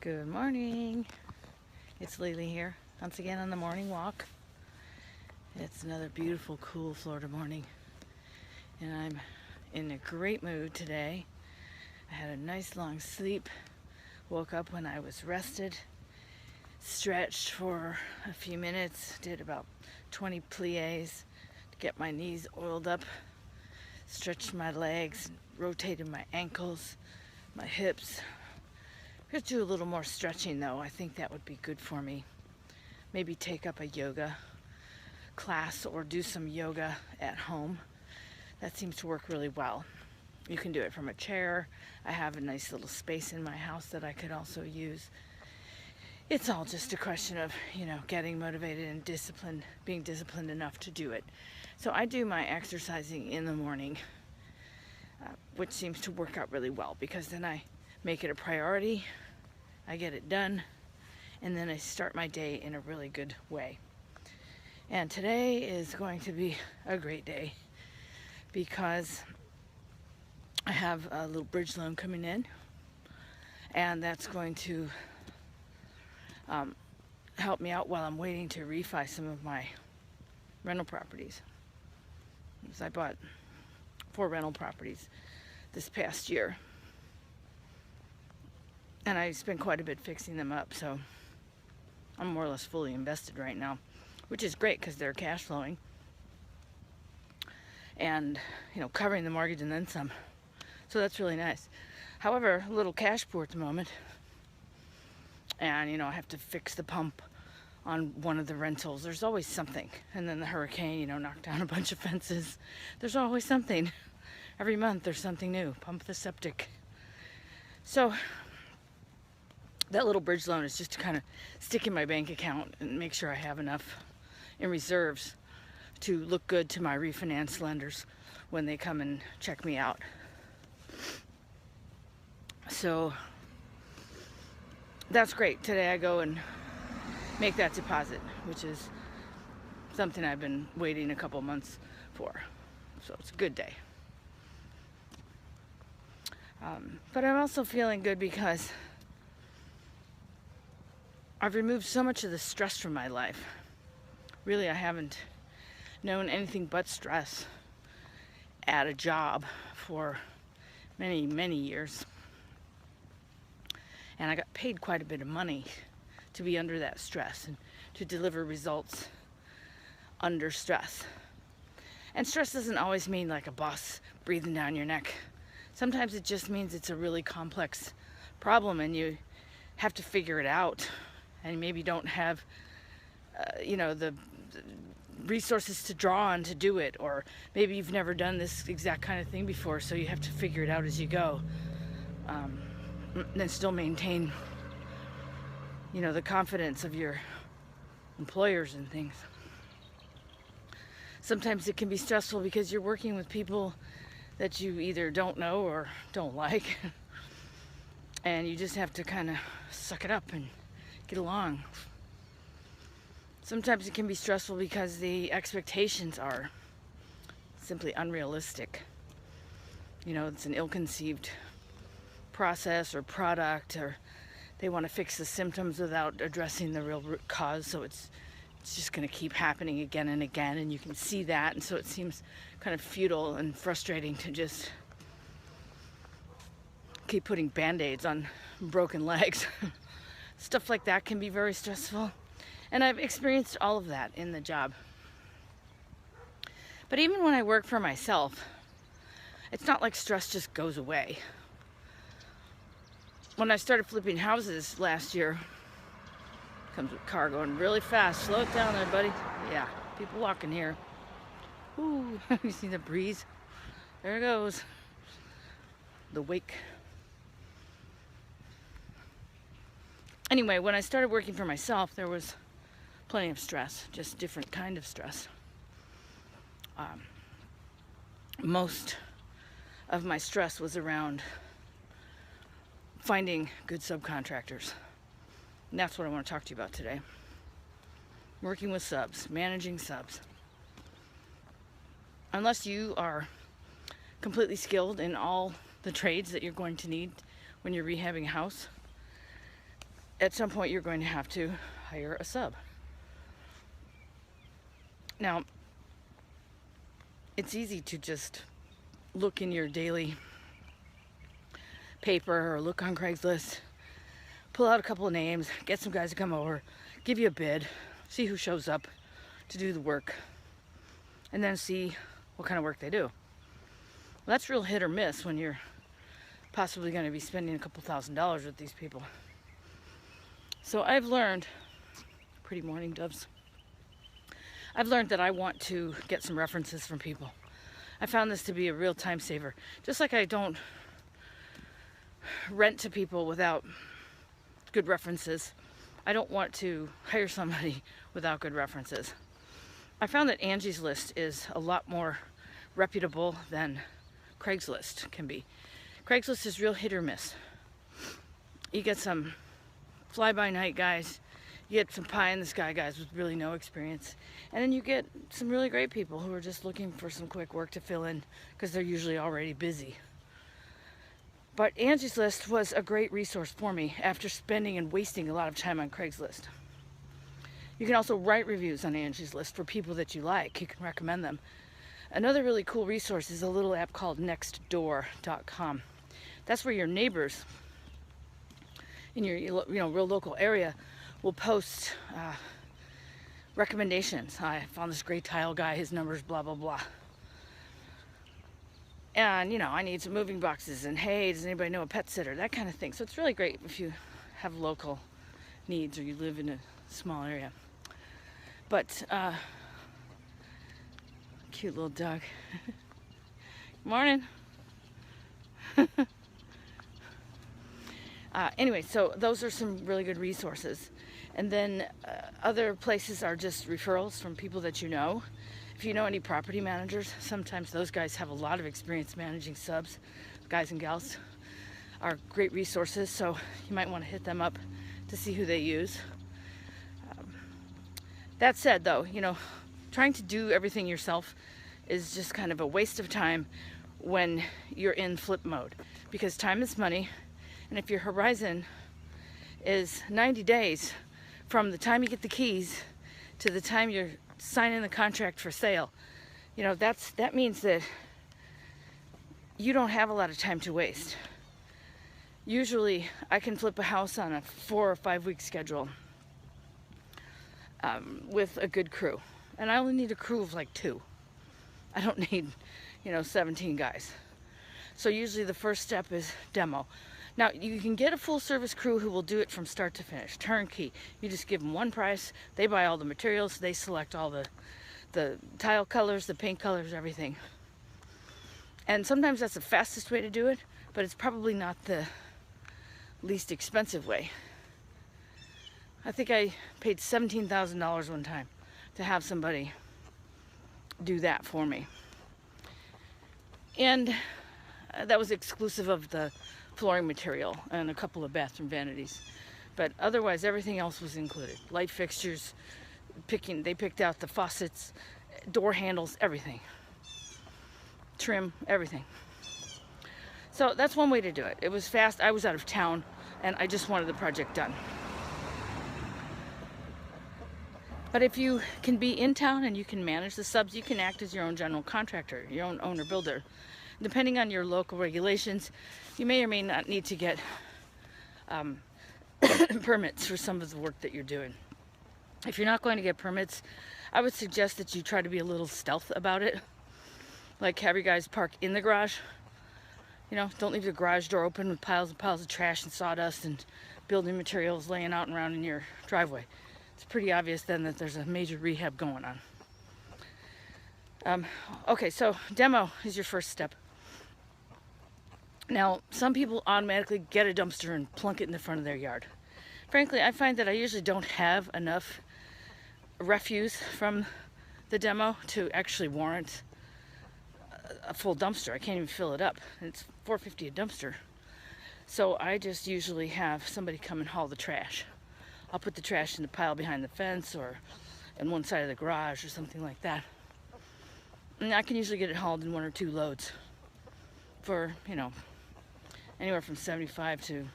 Good morning. It's Lily here, once again on the morning walk. It's another beautiful, cool Florida morning, and I'm in a great mood today. I had a nice long sleep, woke up when I was rested, stretched for a few minutes, did about 20 plies to get my knees oiled up, stretched my legs, rotated my ankles, my hips. I'm going to do a little more stretching though. I think that would be good for me. Maybe take up a yoga class or do some yoga at home. That seems to work really well. You can do it from a chair. I have a nice little space in my house that I could also use. It's all just a question of, getting motivated and disciplined, being disciplined enough to do it. So I do my exercising in the morning, which seems to work out really well because then I make it a priority, I get it done, and then I start my day in a really good way. And today is going to be a great day because I have a little bridge loan coming in, and that's going to help me out while I'm waiting to refi some of my rental properties. Because I bought 4 rental properties this past year, and I spent quite a bit fixing them up, so I'm more or less fully invested right now, which is great because they're cash flowing and covering the mortgage and then some, so that's really nice. However, a little cash poor at the moment, and I have to fix the pump on one of the rentals. There's always something. And then the hurricane knocked down a bunch of fences. There's always something. Every month there's something new. Pump the septic. So that little bridge loan is just to kind of stick in my bank account and make sure I have enough in reserves to look good to my refinance lenders when they come and check me out. So that's great. Today I go and make that deposit, which is something I've been waiting a couple months for. So it's a good day. But I'm also feeling good because I've removed so much of the stress from my life. Really, I haven't known anything but stress at a job for many, many years. And I got paid quite a bit of money to be under that stress and to deliver results under stress. And stress doesn't always mean like a boss breathing down your neck. Sometimes it just means it's a really complex problem and you have to figure it out, and maybe don't have the resources to draw on to do it, or maybe you've never done this exact kind of thing before, so you have to figure it out as you go, and still maintain the confidence of your employers and things. Sometimes it can be stressful because you're working with people that you either don't know or don't like, and you just have to kind of suck it up and get along. Sometimes it can be stressful because the expectations are simply unrealistic. It's an ill-conceived process or product, or they want to fix the symptoms without addressing the real root cause, so it's just going to keep happening again and again, and you can see that, and so it seems kind of futile and frustrating to just keep putting band-aids on broken legs. Stuff like that can be very stressful, and I've experienced all of that in the job. But even when I work for myself, it's not like stress just goes away. When I started flipping houses last year, comes with a car going really fast. Slow it down there, buddy. Yeah, people walking here. Ooh, you see the breeze? There it goes. The wake. Anyway, when I started working for myself, there was plenty of stress, just different kind of stress. Most of my stress was around finding good subcontractors. And that's what I want to talk to you about today. Working with subs, managing subs. Unless you are completely skilled in all the trades that you're going to need when you're rehabbing a house, at some point you're going to have to hire a sub. Now, it's easy to just look in your daily paper or look on Craigslist, pull out a couple of names, get some guys to come over, give you a bid, see who shows up to do the work, and then see what kind of work they do. Well, that's real hit or miss when you're possibly going to be spending a couple $1,000s with these people. So I've learned, pretty morning doves, I've learned that I want to get some references from people. I found this to be a real time saver. Just like I don't rent to people without good references, I don't want to hire somebody without good references. I found that Angie's List is a lot more reputable than Craigslist can be. Craigslist is real hit or miss. You get some fly-by-night guys, you get some pie-in-the-sky guys with really no experience, and then you get some really great people who are just looking for some quick work to fill in because they're usually already busy. But Angie's List was a great resource for me after spending and wasting a lot of time on Craigslist. You can also write reviews on Angie's List for people that you like. You can recommend them. Another really cool resource is a little app called nextdoor.com. That's where your neighbors in your real local area will post recommendations. I found this great tile guy, his number's blah blah blah. And I need some moving boxes, and hey, does anybody know a pet sitter? That kind of thing. So it's really great if you have local needs or you live in a small area. But cute little dog. Morning. Anyway, so those are some really good resources. And then other places are just referrals from people that you know. If you know any property managers, sometimes those guys have a lot of experience managing subs. Guys and gals are great resources, so you might want to hit them up to see who they use. That said, though, trying to do everything yourself is just kind of a waste of time when you're in flip mode, because time is money, and if your horizon is 90 days from the time you get the keys to the time you're signing the contract for sale, that means that you don't have a lot of time to waste. Usually I can flip a house on a 4 or 5 week schedule with a good crew, and I only need a crew of like 2. I don't need 17 guys. So usually the first step is demo. Now, you can get a full service crew who will do it from start to finish, turnkey. You just give them one price, they buy all the materials, they select all the tile colors, the paint colors, everything. And sometimes that's the fastest way to do it, but it's probably not the least expensive way. I think I paid $17,000 one time to have somebody do that for me. And that was exclusive of the flooring material and a couple of bathroom vanities. But otherwise, everything else was included. Light fixtures, they picked out the faucets, door handles, everything. Trim, everything. So that's one way to do it. It was fast. I was out of town, and I just wanted the project done. But if you can be in town and you can manage the subs, you can act as your own general contractor, your own owner builder. Depending on your local regulations, you may or may not need to get permits for some of the work that you're doing. If you're not going to get permits, I would suggest that you try to be a little stealth about it. Like have your guys park in the garage. Don't leave the garage door open with piles and piles of trash and sawdust and building materials laying out and around in your driveway. It's pretty obvious then that there's a major rehab going on. Okay, so demo is your first step. Now, some people automatically get a dumpster and plunk it in the front of their yard. Frankly, I find that I usually don't have enough refuse from the demo to actually warrant a full dumpster. I can't even fill it up. It's $4.50 a dumpster. So I just usually have somebody come and haul the trash. I'll put the trash in the pile behind the fence or in one side of the garage or something like that. And I can usually get it hauled in 1 or 2 loads for, anywhere from $75 to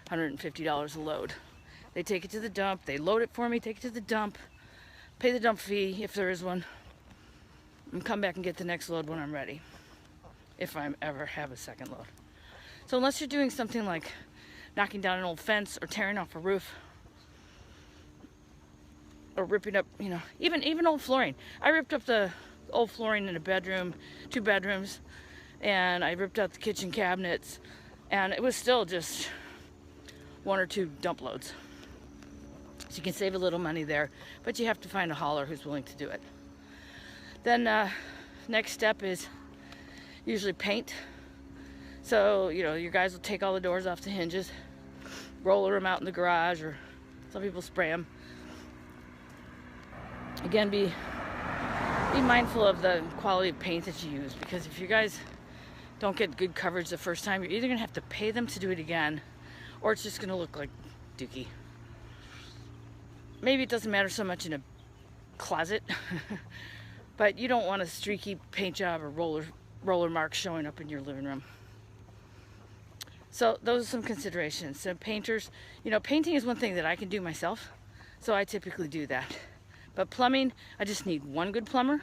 $150 a load. They take it to the dump, they load it for me, take it to the dump, pay the dump fee if there is one, and come back and get the next load when I'm ready, if I ever have a second load. So unless you're doing something like knocking down an old fence or tearing off a roof or ripping up, you know, even old flooring. I ripped up the old flooring in a bedroom, 2 bedrooms, and I ripped out the kitchen cabinets, and it was still just 1 or 2 dump loads. So you can save a little money there, but you have to find a hauler who's willing to do it. Then next step is usually paint. So, you know, your guys will take all the doors off the hinges, roller them out in the garage, or some people spray them. Again, be mindful of the quality of paint that you use, because if you guys don't get good coverage the first time, you're either going to have to pay them to do it again, or it's just going to look like dookie. Maybe it doesn't matter so much in a closet, but you don't want a streaky paint job or roller marks showing up in your living room. So those are some considerations. So painters, you know, painting is one thing that I can do myself, so I typically do that. But plumbing, I just need 1 good plumber.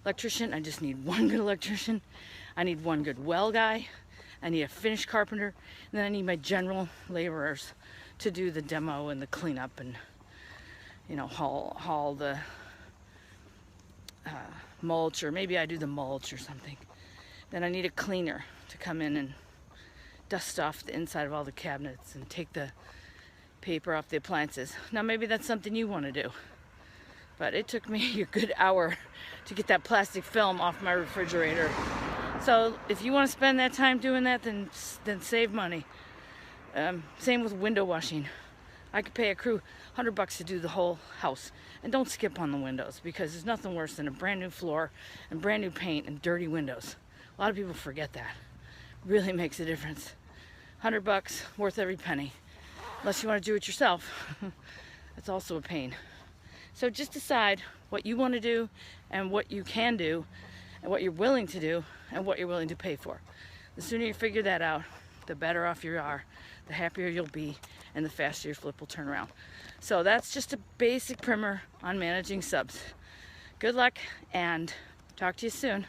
Electrician, I just need 1 good electrician. I need 1 good well guy. I need a finished carpenter. And then I need my general laborers to do the demo and the cleanup and, you know, haul the mulch, or maybe I do the mulch or something. Then I need a cleaner to come in and dust off the inside of all the cabinets and take the paper off the appliances. Now maybe that's something you want to do, but it took me a good hour to get that plastic film off my refrigerator. So if you want to spend that time doing that, then save money. Same with window washing. I could pay a crew $100 to do the whole house, and don't skip on the windows, because there's nothing worse than a brand new floor and brand new paint and dirty windows. A lot of people forget that. Really makes a difference. $100 worth every penny. Unless you want to do it yourself. That's also a pain. So just decide what you want to do and what you can do and what you're willing to do and what you're willing to pay for. The sooner you figure that out, the better off you are, the happier you'll be, and the faster your flip will turn around. So that's just a basic primer on managing subs. Good luck, and talk to you soon.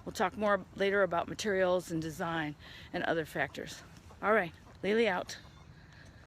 We'll talk more later about materials and design and other factors. All right, Lily out.